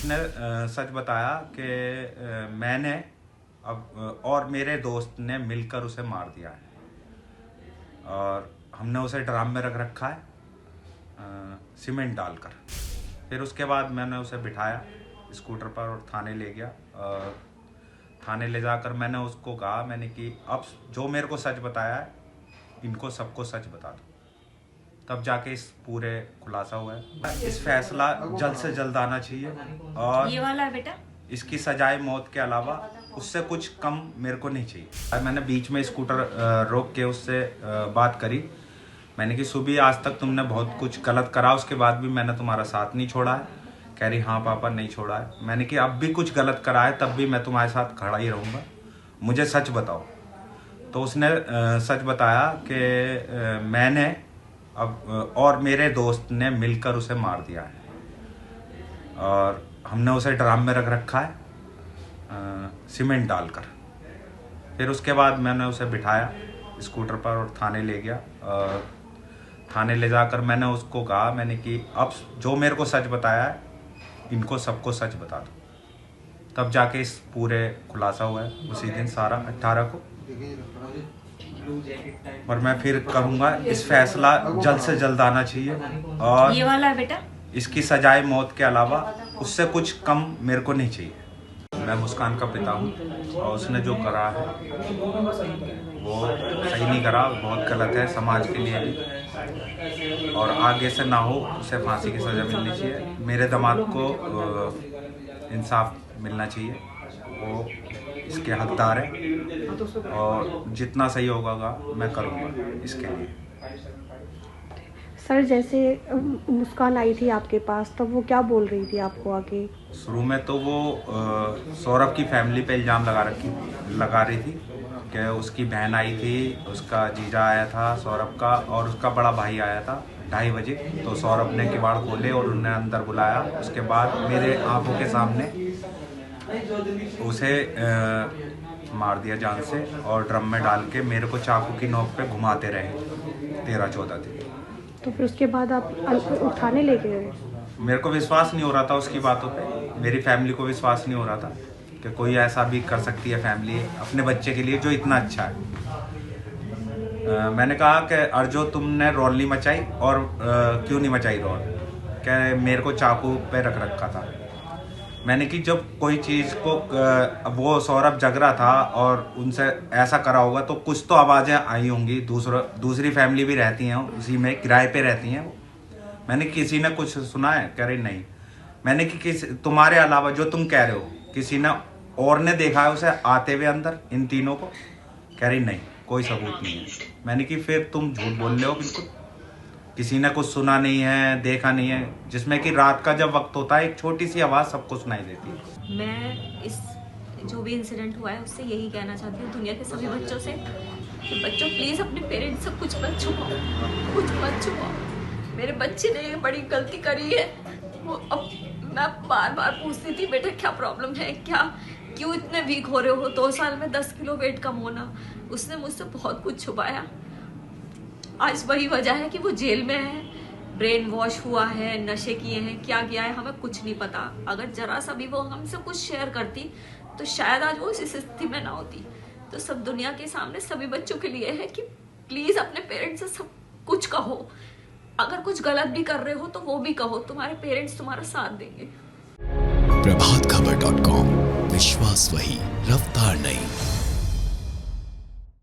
उसने सच बताया कि मैंने और मेरे दोस्त ने मिलकर उसे मार दिया है और हमने उसे ड्राम में रख रखा है सीमेंट डालकर। फिर उसके बाद मैंने उसे बिठाया स्कूटर पर और थाने ले गया। और थाने ले जाकर मैंने उसको कहा, मैंने कि अब जो मेरे को सच बताया है इनको सबको सच बता दो। तब जाके इस पूरे खुलासा हुआ है। इस फैसला जल्द से जल्द आना चाहिए और ये वाला है बेटा, इसकी सजाए मौत के अलावा उससे कुछ कम मेरे को नहीं चाहिए। मैंने बीच में स्कूटर रोक के उससे बात करी। मैंने कि सुबह आज तक तुमने बहुत कुछ गलत करा, उसके बाद भी मैंने तुम्हारा साथ नहीं छोड़ा है। कह रही हाँ पापा नहीं छोड़ा है। मैंने कि अब भी कुछ गलत करा है तब भी मैं तुम्हारे साथ खड़ा ही रहूँगा, मुझे सच बताओ। तो उसने सच बताया कि मैंने और मेरे दोस्त ने मिलकर उसे मार दिया है और हमने उसे ड्राम में रख रखा है सीमेंट डालकर। फिर उसके बाद मैंने उसे बिठाया स्कूटर पर और थाने ले गया। और थाने ले जाकर मैंने उसको कहा, मैंने कि अब जो मेरे को सच बताया है इनको सबको सच बता दो। तब जाके इस पूरे खुलासा हुआ है उसी दिन सारा 18 को। और मैं फिर करूँगा, इस फैसला जल्द से जल्द आना चाहिए और ये वाला है बेटा, इसकी सजाए मौत के अलावा उससे कुछ कम मेरे को नहीं चाहिए। मैं मुस्कान का पिता हूँ और उसने जो करा है वो सही नहीं करा, बहुत गलत है समाज के लिए भी। और आगे से ना हो, उसे फांसी की सज़ा मिलनी चाहिए। मेरे दामाद को इंसाफ मिलना चाहिए, वो इसके हकदार है और जितना सही होगा मैं करूँगा इसके लिए। सर, जैसे मुस्कान आई थी आपके पास तब वो क्या बोल रही थी आपको आगे? शुरू में तो वो सौरभ की फैमिली पे इल्ज़ाम लगा रही थी कि उसकी बहन आई थी, उसका जीजा आया था सौरभ का, और उसका बड़ा भाई आया था 2:30 बजे। तो सौरभ ने किवाड़ खोले और उन्हें अंदर बुलाया। उसके बाद मेरे आंखों के सामने उसे मार दिया जान से और ड्रम में डाल के मेरे को चाकू की नोक पे घुमाते रहे 13-14 दिन। तो फिर उसके बाद आप उठाने लेके गए? मेरे को विश्वास नहीं हो रहा था उसकी बातों पे, मेरी फैमिली को विश्वास नहीं हो रहा था कि कोई ऐसा भी कर सकती है फैमिली अपने बच्चे के लिए जो इतना अच्छा है। मैंने कहा कि अर्जो तुमने रौल नहीं मचाई, और क्यों नहीं मचाई रौल? क्या मेरे को चाकू पे रख रखा था। मैंने कि जब कोई चीज़ को वो सौरभ जग रहा था और उनसे ऐसा करा होगा तो कुछ तो आवाज़ें आई होंगी। दूसरी फैमिली भी रहती हैं उसी में, किराए पे रहती हैं वो। मैंने किसी ने कुछ सुना है? कह रही नहीं। मैंने कि तुम्हारे अलावा जो तुम कह रहे हो किसी ने और ने देखा है उसे आते हुए अंदर इन तीनों को? कह रही नहीं, कोई सबूत नहीं है। मैंने कि फिर तुम झूठ बोल रहे हो बिल्कुल, किसी ने कुछ सुना नहीं है, देखा नहीं है, जिसमें कि रात का जब वक्त होता है एक छोटी सी आवाज़ सबको सुनाई देती है। मैं इस जो भी इंसिडेंट हुआ है उससे यही कहना चाहती हूँ दुनिया के सभी बच्चों से कि बच्चों प्लीज़ अपने पेरेंट्स से कुछ मत छुपाओ, कुछ मत छुपाओ। मेरे बच्चे ने ये बड़ी गलती करी है। वो अब मैं बार बार पूछती थी, बेटा क्या प्रॉब्लम है, क्या क्यों इतने वीक हो रहे हो? 2 साल में 10 किलो वेट कम होना। उसने मुझसे बहुत कुछ छुपाया। आज वही वजह है कि वो जेल में है, ब्रेन वॉश हुआ है, नशे किए हैं, क्या किया है हमें कुछ नहीं पता। अगर जरा सा भी वो हमसे कुछ शेयर करती तो शायद आज वो इस स्थिति में ना होती। तो सब दुनिया के सामने सभी बच्चों के लिए है कि प्लीज अपने पेरेंट्स से सब कुछ कहो। अगर कुछ गलत भी कर रहे हो तो वो भी कहो, तुम्हारे पेरेंट्स तुम्हारा साथ देंगे। प्रभातखबर.com, विश्वास वही, रफ्तार नहीं।